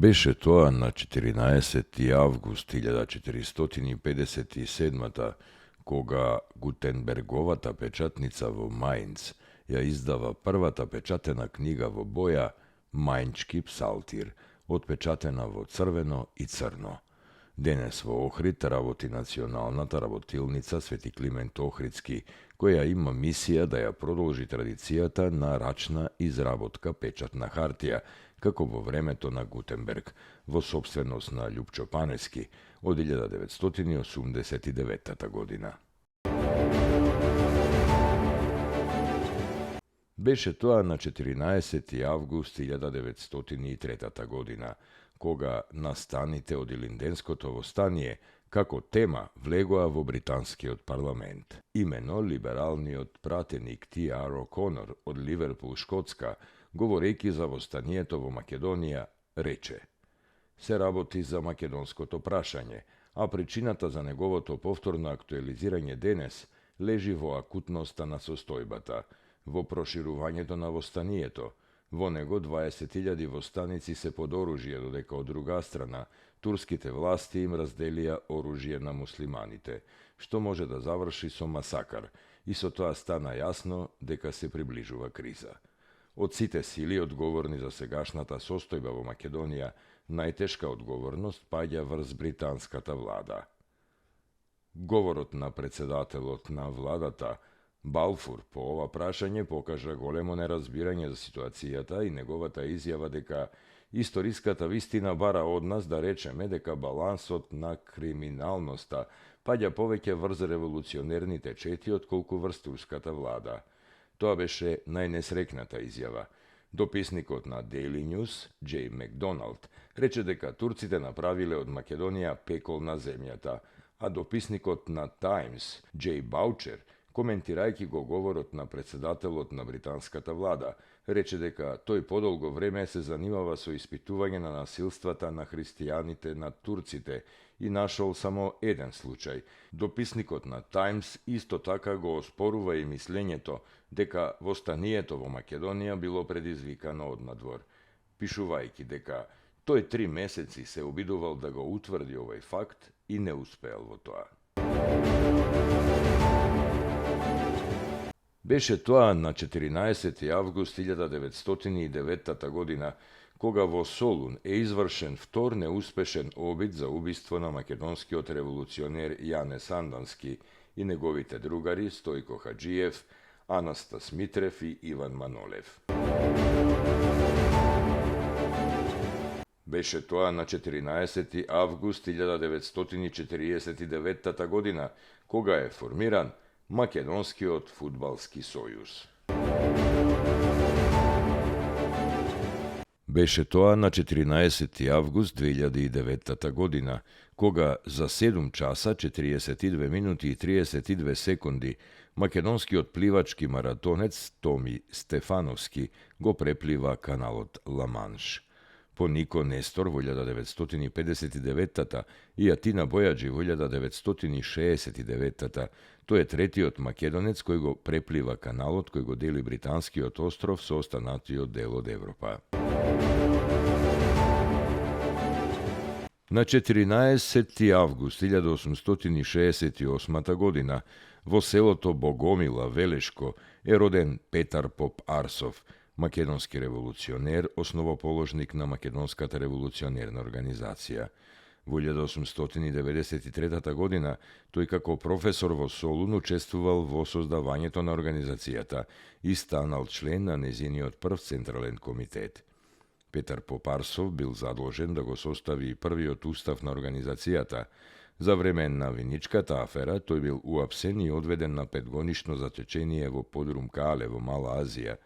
Беше тоа на 14. август 1457 кога Гутенберговата печатница во Мајнц ја издава првата печатена книга во боја Мајнчки псалтир, отпечатена во црвено и црно. Денес во Охрид работи националната работилница Свети Климент Охридски, која има мисија да ја продолжи традицијата на рачна изработка печатна хартија, како во времето на Гутенберг, во собственост на Љупчо Панески од 1989 година. Беше тоа на 14. август 1903 година, кога настаните од Илинденското востание како тема влегоа во британскиот парламент. Имено либералниот пратеник Т.Р. О'Конор од Ливерпул, Шкотска, говорејќи за востанието во Македонија, рече: се работи за македонското прашање, а причината за неговото повторно актуализирање денес лежи во акутноста на состојбата, во проширувањето на востанието. Во него 20.000 востаници се под оружје, додека од друга страна турските власти им разделија оружје на муслиманите, што може да заврши со масакар, и со тоа стана јасно дека се приближува криза. Од сите сили одговорни за сегашната состојба во Македонија, најтешка одговорност паѓа врз британската влада. Говорот на председателот на владата Балфур по ова прашање покажа големо неразбирање за ситуацијата и неговата изјава дека историската вистина бара од нас да речеме дека балансот на криминалноста паѓа повеќе врз револуционерните чети отколку врз турската влада. Тоа беше најнесрекната изјава. Дописникот на Daily News, J. Макдоналд, рече дека турците направиле од Македонија пекол на земјата, а дописникот на Times, J. Баучер, коментирајќи го говорот на председателот на британската влада, рече дека тој подолго време се занимава со испитување на насилствата на христијаните над турците и нашол само еден случај. Дописникот на Times исто така го оспорува и мислењето дека востанието во Македонија било предизвикано од надвор, пишувајќи дека тој 3 месеци се обидувал да го утврди овој факт и не успеал во тоа. Беше тоа на 14. август 1909 година, кога во Солун е извршен втор неуспешен обид за убиство на македонскиот револуционер Јане Сандански и неговите другари Стојко Хаџиев, Анастас Митрев и Иван Манолев. Беше тоа на 14. август 1949 година, кога е формиран Македонскиот фудбалски сојуз. Беше тоа на 14. август 2009 година, кога за 7 часа 42 минути и 32 секунди македонскиот пливачки маратонец Томи Стефановски го преплива каналот Ла-Манш. По Нико Нестор во 1959 и Атина Бојаджи во 1969 тој е третиот македонец кој го преплива каналот кој го дели британскиот остров со останатиот дел од Европа. На 14. август 1868 година во селото Богомила, Велешко, е роден Петар Поп Арсов, македонски револуционер, основоположник на Македонската револуционерна организација. Во 1893 година тој како професор во Солун учествувал во создавањето на организацијата и станал член на незиниот прв централен комитет. Петар Поп Арсов бил задолжен да го состави и првиот устав на организацијата. За време на Виничката афера тој бил уапсен и одведен на 5-годишно затечение во подрум Каале во Мала Азија.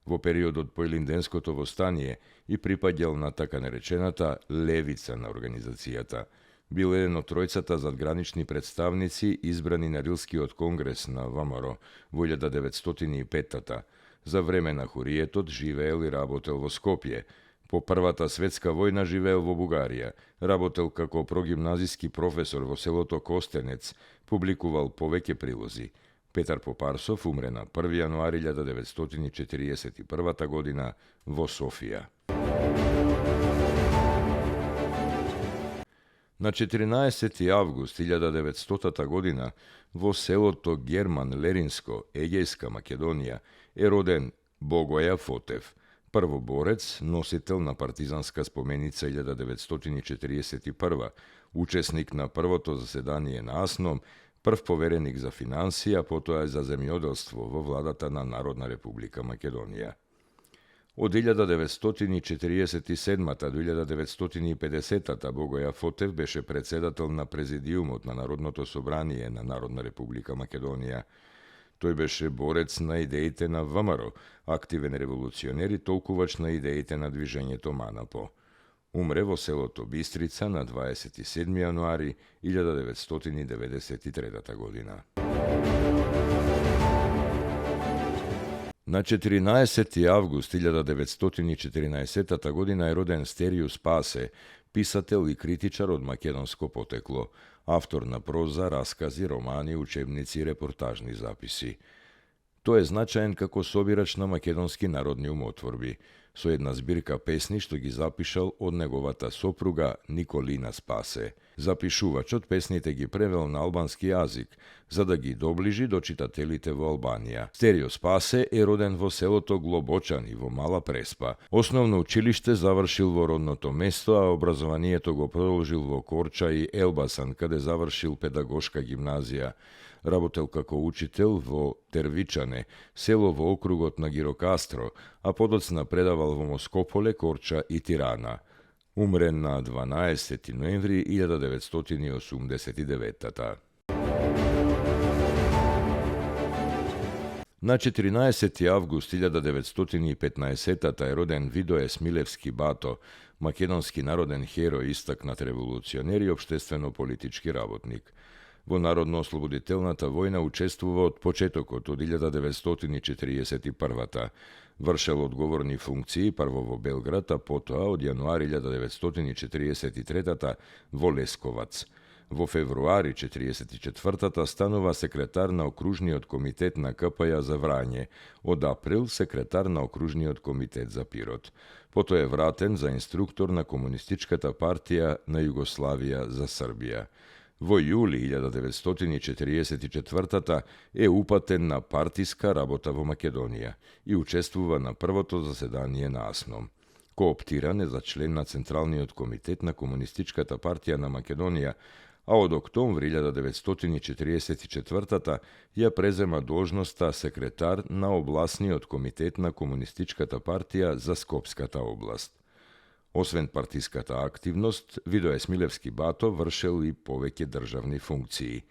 Во периодот по Илинденското востание и припаѓал на така наречената левица на организацијата. Бил еден од тројцата задгранични представници избрани на Рилскиот конгрес на ВМРО во 1905-та. За време на хуриетот живеел и работел во Скопје. По Првата светска војна живеел во Бугарија, работел како прогимназиски професор во селото Костенец, публикувал повеќе прилози. Петар Поп Арсов умре на 1. јануари 1941 година во Софија. Na 14. avgust 1900. godina vo селото Герман Леринско, Егейска Македонија, е роден Богоја Фотев, првоборец, носител на партизанска споменица 1941, учесник на првото заседание на АСНОМ, прв повереник за финансија, потоа за земјоделство во владата на Народна република Македонија. Од 1947 до 1950 Богоја Фотев беше председател на Президиумот на Народното собрание на Народна република Македонија. Тој беше борец на идеите на ВМРО, активен револуционер и толкувач на идеите на движењето МАНАПО. Умре во селото Бистрица на 27 јануари 1993 година. На 14. август 1914 година е роден Стерију Спасе, писател и критичар од македонско потекло, автор на проза, раскази, романи, учебници и репортажни записи. Тој е значаен како собирач на македонски народни умотворби, со една збирка песни што ги запишал од неговата сопруга Николина Спасе. Запишувачот песните ги превел на албански јазик, за да ги доближи до читателите во Албанија. Стерију Спасе е роден во селото Глобочани во Мала Преспа. Основно училиште завршил во родното место, а образованието го продолжил во Корча и Елбасан, каде завршил педагошка гимназија. Работел како учител во Тервичане, село во округот на Гирокастро, а подоцна предавал во Москополе, Корча и Тирана. Умре на 12. ноември 1989. На 14. август 1915 е роден Видое Смилевски Бато, македонски народен херој, истакнат револуционер и општествено-политички работник. Во Народно-ослободителната војна учествува од почетокот од 1941. Вршел одговорни функции прво во Белград, а потоа од јануари 1943 во Лесковац. Во февруари 1944 станува секретар на окружниот комитет на КПЈ за Врање, од април секретар на окружниот комитет за Пирот. Потоа е вратен за инструктор на Комунистичката партија на Југославија за Србија. Во јули 1944 е упатен на партиска работа во Македонија и учествува на првото заседание на АСНОМ. Кооптиран е за член на Централниот комитет на Комунистичката партија на Македонија, а од октомври 1944 ја презема должноста секретар на обласниот комитет на Комунистичката партија за Скопската област. Освен партиската активност, Видое Смилевски Бато вршел и повеќе државни функции.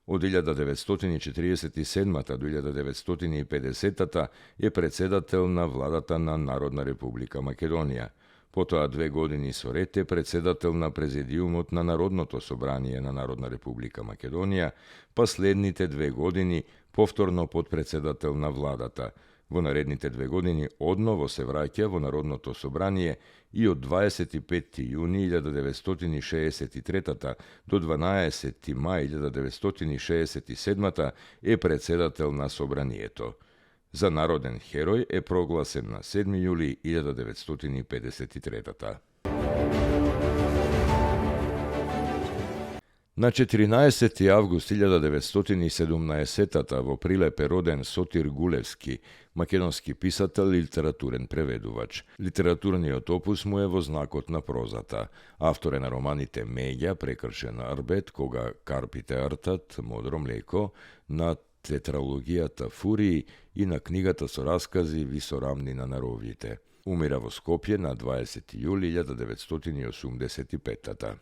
Од 1947 до 1950 е председател на владата на Народна република Македонија. Потоа 2 години со ред е председател на Президиумот на Народното собрание на Народна република Македонија, па следните 2 години повторно подпредседател на владата. Во наредните 2 години одново се враќа во Народното собрание и од 25. јуни 1963 до 12. мај 1967 е председател на собранието. За народен херој е прогласен на 7. јули 1953. На 14. август 1917 во Прилеп е роден Сотир Гулевски, македонски писател и литературен преведувач. Литературниот опус му е во знакот на прозата. Автор е на романите Меѓа, Прекршен арбет, Кога карпите ртат, Модро млеко, на тетралогијата Фурии и на книгата со раскази Висорамнина на ровите. Умира во Скопје на 20. јули 1985.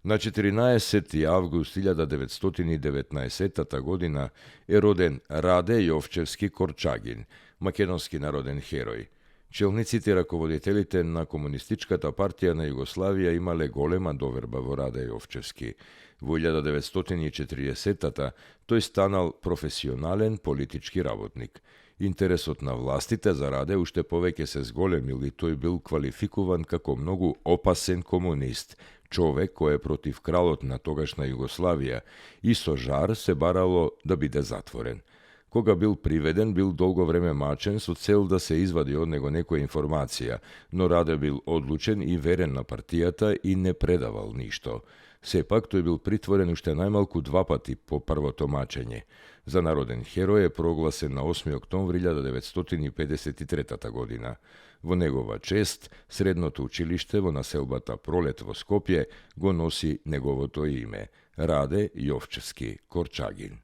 На 14. август 1919 година е роден Раде Јовчевски Корчагин, македонски народен херој. Челниците и раководителите на Комунистичката партија на Југославија имале голема доверба во Раде Јовчевски. Во 1940 тој станал професионален политички работник. Интересот на властите за Раде уште повеќе се зголемил и тој бил квалификуван како многу опасен комунист, човек кој е против кралот на тогашна Југославија и со жар се барало да биде затворен. Koga bil priveden, bil dolgo vreme mačen so cel da se izvadi od nego nekoja informacija, no rade bil odlučen i veren na partijata i ne predaval ništo. Sepak to je bil pritvoren ušte najmalku 2 pati po prvo to mačenje. Za naroden heroj je proglasen na 8. oktober 1953. godina. Vo njegova čest, srednoto učilište vo naselbata Prolet vo Skopje go nosi njegovo to ime, Rade Jovčevski Korčagin.